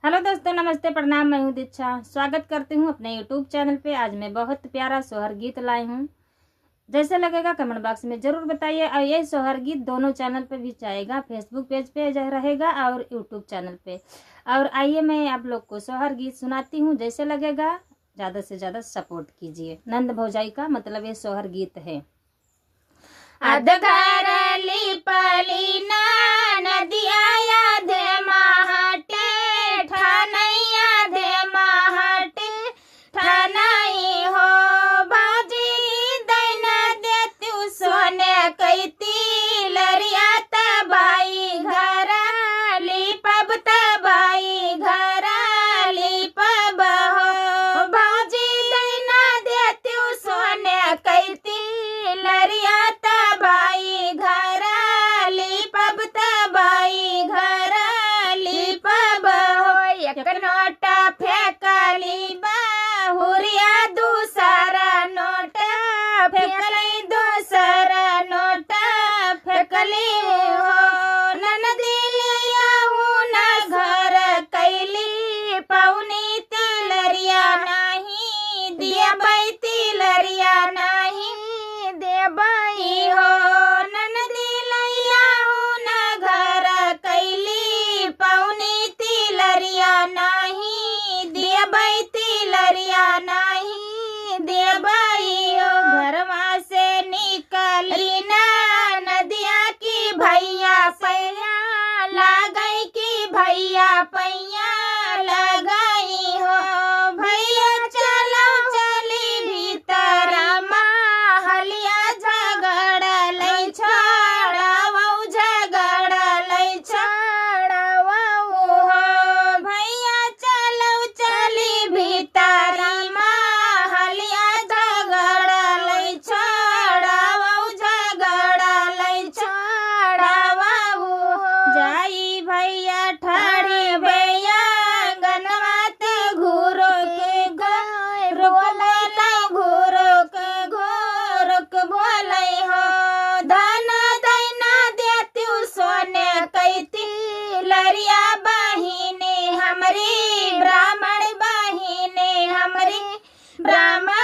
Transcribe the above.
Hello दोस्तों, नमस्ते, प्रणाम। मैं हूँ दीक्षा। स्वागत करती हूँ अपने यूट्यूब चैनल पे। आज मैं बहुत प्यारा सोहर गीत लाई हूँ। जैसे लगेगा कमेंट बॉक्स में ज़रूर बताइए। और ये सोहर गीत दोनों चैनल पे भी जाएगा, फेसबुक पेज पे रहेगा और यूट्यूब चैनल पे। और आइए मैं आप लोग को सोहर गीत सुनाती हूँ। जैसे लगेगा ज़्यादा से ज़्यादा सपोर्ट कीजिए। नंद भौजाई का मतलब ये सोहर गीत है। अधघर लिपली ना नदिया याद महाटे ठनैया दे महाटे ठनई हो बाजी दैन दे तू सोने कैती लरिया तबाई घर लिपब तबाई घर लिपब हो बाजी दैन दे तू सोने कैती लरिया तबाई घर लिपब तबाई घर लिपब हो एक नोट फेंकली बहुरिया दूसरा नोट फेंकली दूसरा नोट फेंकली हो ननदी लियाहू न घर कैली पौनी तिलरिया नहीं दिया बाई तिलरिया नहीं दे बाई हो ननदी लियाहू न घर कैली पौनी तिलरिया नहीं दिया बाई तिलरिया नहीं दे बाई हो घरवा से निकली ना नदिया की भैया पैया लागई की भैया पैया लगाई हो भैया चलो चली भीतर महलिया झगड़ लई छड़ाऊ झगड़ लई छड़ाऊ हो भैया चलो चली भीतर महलिया झगड़ लई छड़ाऊ झगड़ लई छड़ाऊ हो जाई भैया ठाड़ी भैया गनवात घूरो के घूरो के बोलै हो धन दैना देती सोने कैती लरिया बहिनी हमरी ब्राह्मण बहिनी हमरी ब्राह्मण